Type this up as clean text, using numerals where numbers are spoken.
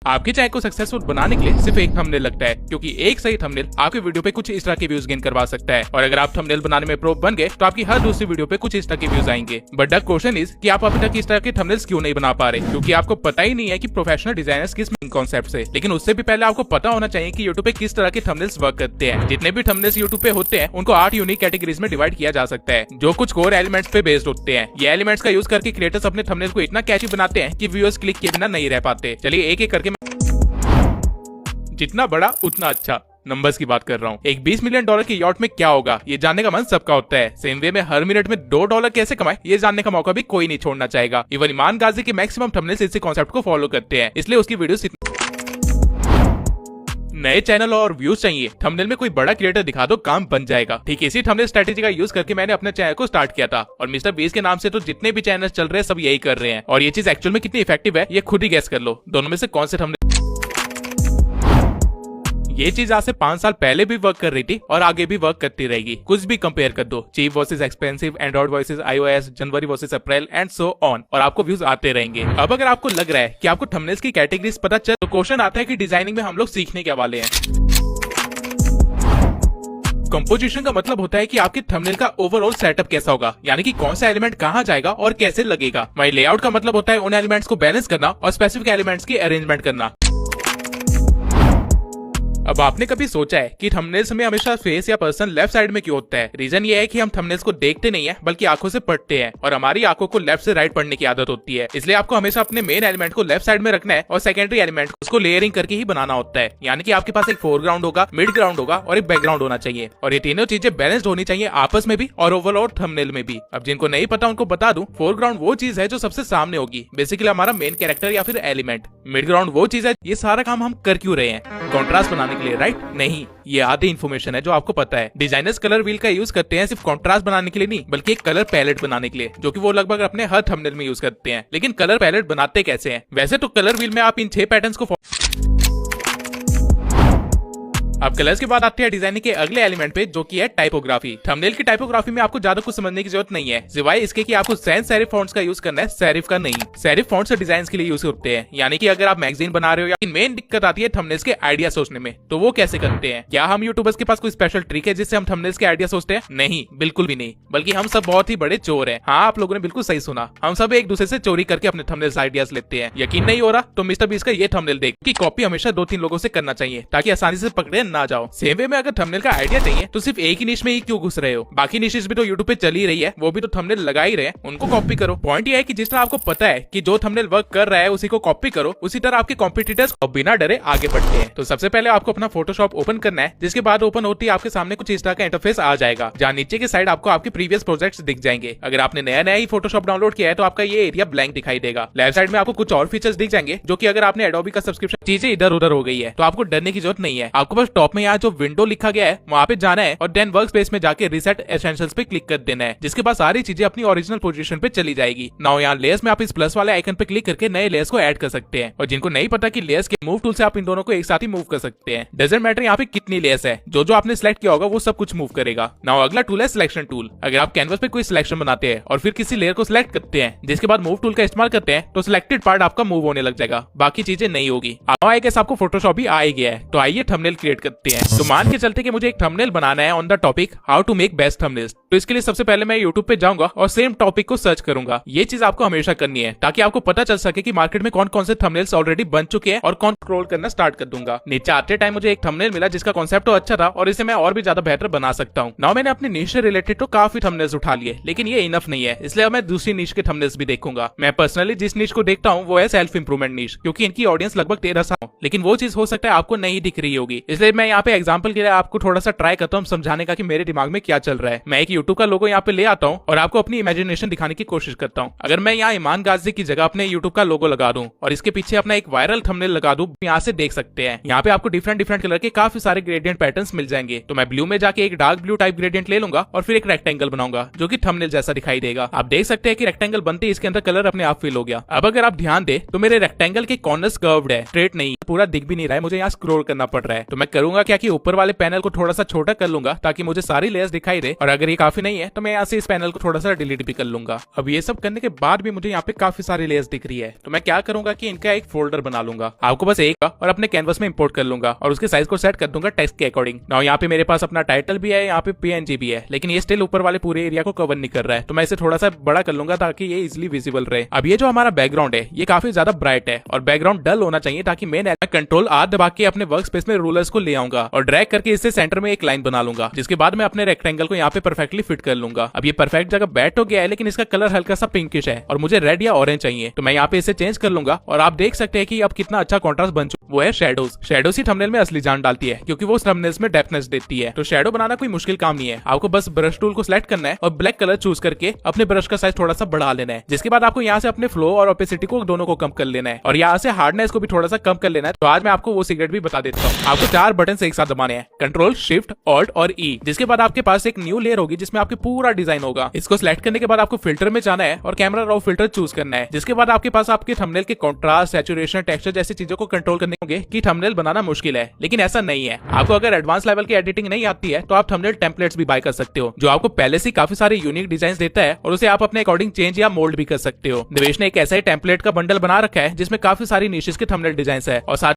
आपके चैनल को सक्सेसफुल बनाने के लिए सिर्फ एक थंबनेल लगता है, क्योंकि एक सही थंबनेल आपके वीडियो पे कुछ इस तरह के व्यूज गेन करवा सकता है। और अगर आप थंबनेल बनाने में प्रो बन गए तो आपकी हर दूसरी वीडियो पे कुछ इस तरह के व्यूज आएंगे। बट द क्वेश्चन इज कि आप अभी तक इस तरह के थंबनेल्स क्यों नहीं बना पा रहे, क्योंकि आपको पता ही नहीं है कि प्रोफेशनल डिजाइनर्स किस मेन कॉन्सेप्ट से। लेकिन उससे भी पहले आपको पता होना चाहिए कि यूट्यूब पे किस तरह के थंबनेल्स वर्क करते हैं। जितने भी थंबनेल्स यूट्यूब पे होते हैं उनको 8 यूनिक कैटेगरीज में डिवाइड किया जा सकता है, जो कुछ कोर एलिमेंट्स पे बेस्ड होते हैं। ये एलिमेंट्स का यूज करके क्रिएटर्स अपने थंबनेल को इतना कैची बनाते हैं कि व्यूअर्स क्लिक किए बिना नहीं रह पाते। चलिए एक एक करके, जितना बड़ा उतना अच्छा। नंबर्स की बात कर रहा हूँ। एक $20 मिलियन की यॉट में क्या होगा ये जानने का मन सबका होता है। सेम वे में हर मिनट में $2 कैसे कमाए ये जानने का मौका भी कोई नहीं छोड़ना चाहेगा। इवन ईमान गाजी के मैक्सिमम थंबनेल्स इसी कॉन्सेप्ट को फॉलो करते हैं, इसलिए उसकी वीडियोस नए चैनल और व्यूज चाहिए, थंबनेल में कोई बड़ा क्रिएटर दिखा दो, काम बन जाएगा। ठीक इसी थंबनेल स्ट्रेटेजी का यूज करके मैंने अपने चैनल को स्टार्ट किया था, और मिस्टर बीस के नाम से तो जितने भी चैनल चल रहे हैं सब यही कर रहे हैं। और ये चीज एक्चुअल में कितनी इफेक्टिव है ये खुद ही गैस कर लो, दोनों में से कौन से थंबनेल। ये चीज आज से 5 साल पहले भी वर्क कर रही थी और आगे भी वर्क करती रहेगी। कुछ भी कंपेयर कर दो, cheap versus expensive, Android versus iOS, January versus April and so on, और आपको व्यूज आते रहेंगे। अब अगर आपको लग रहा है कि आपको थंबनेल्स की कैटेगरीज पता चल, तो क्वेश्चन आता है कि डिजाइनिंग में हम लोग सीखने क्या वाले हैं। कंपोजिशन का मतलब होता है कि आपके थंबनेल का ओवरऑल सेटअप कैसा होगा, यानी कि कौन सा एलिमेंट कहां जाएगा और कैसे लगेगा। वहीं लेआउट का मतलब होता है उन एलिमेंट्स को बैलेंस करना और स्पेसिफिक एलिमेंट्स की अरेंजमेंट करना। अब आपने कभी सोचा है कि थंबनेल्स में हमेशा फेस या पर्सन लेफ्ट साइड में क्यों होता है? रीजन ये है कि हम थंबनेल्स को देखते नहीं है बल्कि आंखों से पढ़ते हैं, और हमारी आंखों को लेफ्ट से राइट पढ़ने की आदत होती है। इसलिए आपको हमेशा अपने मेन एलिमेंट को लेफ्ट साइड में रखना है और सेकेंडरी एलिमेंट उसको लेयरिंग करके ही बनाना होता है। यानी कि आपके पास एक फोरग्राउंड होगा, मिड ग्राउंड होगा और एक बैकग्राउंड होना चाहिए, और ये तीनों चीजें बैलेंस्ड होनी चाहिए आपस में भी और ओवरऑल थंबनेल में भी। अब जिनको नहीं पता उनको बता दूं, फोरग्राउंड वो चीज है जो सबसे सामने होगी, बेसिकली हमारा मेन कैरेक्टर या फिर एलिमेंट। मिड ग्राउंड वो चीज है, ये सारा काम हम कर क्यों रहे हैं? कॉन्ट्रास्ट बनाने के लिए, राइट? नहीं, ये आधी इन्फॉर्मेशन है जो आपको पता है। डिजाइनर्स कलर व्हील का यूज करते हैं सिर्फ कॉन्ट्रास्ट बनाने के लिए नहीं, बल्कि एक कलर पैलेट बनाने के लिए, जो कि वो लगभग अपने हर थंबनेल में यूज करते हैं। लेकिन कलर पैलेट बनाते कैसे हैं? वैसे तो कलर व्हील में आप इन 6 पैटर्न्स को अब कलर्स के बाद आते हैं डिजाइनिंग के अगले एलिमेंट पे, जो कि है टाइपोग्राफी। थंबनेल की टाइपोग्राफी में आपको ज्यादा कुछ समझने की जरूरत नहीं है, सिवाय इसके कि आपको सैंस सेरिफ फॉन्ट्स का यूज करना है, सेरिफ का नहीं। सेरिफ फॉन्ट्स डिजाइन के लिए यूज होते हैं, यानी कि अगर आप मैगजीन बना रहे हो या मेन दिक्कत आती है थंबनेल्स के आइडिया सोचने में, तो वो कैसे करते हैं? क्या हम यूट्यूबर्स के पास कोई स्पेशल ट्रिक है जिससे हम थंबनेल्स के आइडिया सोचते हैं? नहीं, बिल्कुल भी नहीं, बल्कि हम सब बहुत ही बड़े चोर हैं। हाँ, आप लोगों ने बिल्कुल सही सुना, हम सब एक दूसरे से चोरी करके अपने थंबनेल्स आइडियाज लेते हैं। यकीन नहीं हो रहा तो मिस्टर बीस का ये थंबनेल देख, कि कॉपी हमेशा 2-3 लोगों से करना चाहिए ताकि आसानी से पकड़े ना जाओ। सेम वे में अगर थंबनेल का आइडिया चाहिए तो सिर्फ एक ही निश में ही क्यों घुस रहे हो? बाकी निशेस भी तो यूट्यूब पे चल ही रही है, वो भी तो थंबनेल लगा ही रहे हैं, उनको कॉपी करो। पॉइंट ये है कि जिस तरह आपको पता है कि जो थंबनेल वर्क कर रहा है उसी को कॉपी करो, उसी तरह आपके कॉम्पिटिटर्स बिना डरे आगे बढ़ते हैं। तो सबसे पहले आपको अपना फोटोशॉप ओपन करना है, जिसके बाद ओपन होती है आपके सामने कुछ इस तरह का इंटरफेस आ जाएगा, जहाँ नीचे की साइड आपको आपके प्रीवियस प्रोजेक्ट्स दिख जाएंगे। अगर आपने नया ही फोटोशॉप डाउनलोड किया है तो आपका ये एरिया ब्लैंक दिखाई देगा। लेफ्ट साइड में आपको कुछ और फीचर्स दिख जाएंगे, जो कि अगर आपने एडोबी का सब्सक्रिप्शन, चीजें इधर उधर हो गई है तो आपको डरने की जरूरत नहीं है। आपको बस टॉप में यहाँ जो विंडो लिखा गया है वहाँ पे जाना है और देन वर्क स्पेस में जाके रीसेट एसेंशियल्स पे क्लिक कर देना है, जिसके बाद सारी चीजें अपनी ओरिजिनल पोजीशन पे चली जाएगी। नाउ यहाँ लेयर्स में आप इस प्लस वाले आइकन पे क्लिक करके नए लेयर्स को ऐड कर सकते हैं, और जिनको नहीं पता कि लेयर्स के मूव टूल से आप इन दोनों को एक साथ ही मूव कर सकते हैं। डजंट मैटर यहाँ पे कितनी लेयर्स है, जो आपने सिलेक्ट किया होगा वो सब कुछ मूव करेगा। नाउ अगला टूल है सिलेक्शन टूल। अगर आप कैनवस पे कोई सिलेक्शन बनाते हैं और फिर किसी लेयर को सिलेक्ट करते हैं, जिसके बाद मूव टूल का इस्तेमाल करते हैं, तो सिलेक्टेड पार्ट आपका मूव होने लग जाएगा, बाकी चीजें नहीं होगी। आई गेस आपको फोटोशॉप भी आ ही गया है, तो आइए थंबनेल क्रिएट करते हैं। तो मान के चलते कि मुझे एक थंबनेल बनाना है on the topic how to make best thumbnails. तो इसके लिए सबसे पहले मैं यूट्यूब पे जाऊंगा और सेम टॉपिक को सर्च करूंगा। ये चीज आपको हमेशा करनी है ताकि आपको पता चल सके कि मार्केट में कौन कौन से थंबनेल्स ऑलरेडी बन चुके हैं, और कौन स्क्रॉल करना स्टार्ट कर दूंगा। नीचे आते टाइम मुझे एक थंबनेल मिला जिसका कॉन्सेप्ट तो अच्छा था और इसे मैं और भी ज्यादा बेहतर बना सकता हूँ। नाउ मैंने अपनी निश से रिलेटेड तो काफी थंबनेल्स उठा लिए, लेकिन ये इनफ नहीं है, इसलिए मैं दूसरी निश के थंबनेल्स भी देखूंगा। मैं पर्सनली जिस निश को देखता हूँ वो है सेल्फ इंप्रूवमेंट निश, क्योंकि इनकी ऑडियंस लगभग 13 साल, लेकिन वो चीज हो सकता है आपको नहीं दिख रही होगी। इसलिए मैं यहाँ पे एग्जाम्पल के लिए आपको थोड़ा सा ट्राई करता हूँ समझाने का कि मेरे दिमाग में क्या चल रहा है। मैं एक यूट्यूब का लोगो यहाँ पे ले आता हूँ और आपको अपनी इमेजिनेशन दिखाने की कोशिश करता हूँ। अगर मैं यहाँ ईमान गाजी की जगह अपने यूट्यूब का लोगो लगा दूं और इसके पीछे अपना एक वायरल थंबनेल लगा दूं, यहाँ से देख सकते हैं यहाँ पे आपको डिफरेंट कलर के काफी सारे ग्रेडियंट पैटर्न्स मिल जाएंगे। तो मैं ब्लू में जाके एक डार्क ब्लू टाइप ग्रेडियंट ले लूंगा और फिर एक रेक्टेंगल बनाऊंगा जो कि थंबनेल जैसा दिखाई देगा। आप देख सकते हैं कि रेक्टेंगल बनते ही इसके अंदर कलर अपने आप फिल हो गया। अब अगर आप ध्यान दे तो मेरे रेक्टेंगल के कॉर्नर्स कर्व्ड है, स्ट्रेट नहीं, पूरा दिख भी नहीं रहा है, मुझे यहाँ स्क्रॉल करना पड़ रहा है। तो मैं करूंगा क्या कि ऊपर वाले पैनल को थोड़ा सा छोटा कर लूंगा ताकि मुझे सारी लेयर्स दिखाई दे, और अगर ये काफी नहीं है तो मैं यहाँ से इस पैनल को थोड़ा सा डिलीट भी कर लूंगा। अब ये सब करने के बाद भी मुझे यहाँ पे काफी सारी लेयर्स दिख रही है, तो मैं क्या करूंगा कि इनका एक फोल्डर बना लूंगा। आपको बस इसे एक और अपने कैनवस में इंपोर्ट कर लूंगा और उसके साइज को सेट कर दूंगा टेक्स्ट के अकॉर्डिंग। नाउ यहाँ पे मेरे पास अपना टाइटल भी है, यहाँ पे PNG भी है, लेकिन ये स्टिल ऊपर वाले पूरे एरिया को कवर नहीं कर रहा है, तो मैं इसे थोड़ा सा बड़ा कर लूंगा ताकि ये इजिली विजिबल रहे। अब ये जो हमारा बैकग्राउंड है ये काफी ज्यादा ब्राइट है और बैकग्राउंड डल होना चाहिए, ताकि मैं कंट्रोल R दबा के अपने वर्क स्पेस में रूलर्स को ले आऊंगा और ड्रैग करके इससे सेंटर में एक लाइन बना लूंगा, जिसके बाद मैं अपने रेक्टेंगल को यहाँ पे परफेक्टली फिट कर लूंगा। अब ये परफेक्ट जगह बैठ हो गया है, लेकिन इसका कलर हल्का सा पिंकिश है और मुझे रेड या ऑरेंज चाहिए, तो मैं यहाँ पे इसे चेंज कर लूंगा और आप देख सकते हैं कि अब कितना अच्छा कॉन्ट्रास्ट बन चुका। वो है शेडोज। शेडोज ही थंबनेल में असली जान डालती है, क्योंकि वो थंबनेल्स में डेप्थनेस देती है। तो शेडो बनाना कोई मुश्किल काम नहीं है, आपको बस ब्रश टूल को सिलेक्ट करना है और ब्लैक कलर चूज करके अपने ब्रश का साइज थोड़ा सा बढ़ा लेना है, जिसके बाद आपको यहाँ से अपने फ्लो और ओपेसिटी को दोनों को कम कर लेना है और यहाँ से हार्डनेस को भी थोड़ा सा कम कर लेना है। तो आज मैं आपको वो सीक्रेट भी बता देता हूँ। आपको 4 बटन एक साथ दबाने हैं, कंट्रोल शिफ्ट ऑल्ट और ई, जिसके बाद आपके पास एक न्यू लेयर होगी जिसमें आपके पूरा डिजाइन होगा। इसको सिलेक्ट करने के बाद आपको फिल्टर में जाना है और कैमरा रॉ फिल्टर चूज करना है, जिसके बाद आपके पास आपके थंबनेल के कॉन्ट्रास्ट, सैचुरेशन, टेक्सचर जैसी चीजों को कंट्रोल करने होंगे कि थंबनेल बनाना मुश्किल है, लेकिन ऐसा नहीं है। आपको अगर एडवांस लेवल की एडिटिंग नहीं आती है तो आप थंबनेल टेम्पलेट्स भी बाय कर सकते हो, जो आपको पहले से काफी सारे यूनिक डिजाइन देता है और उसे आप अपने अकॉर्डिंग चेंज या मोल्ड भी कर सकते हो। निवेश ने एक ऐसा ही टेम्पलेट का बंडल बना रखा है जिसमें काफी सारी निशेस के थंबनेल डिजाइन है और साथ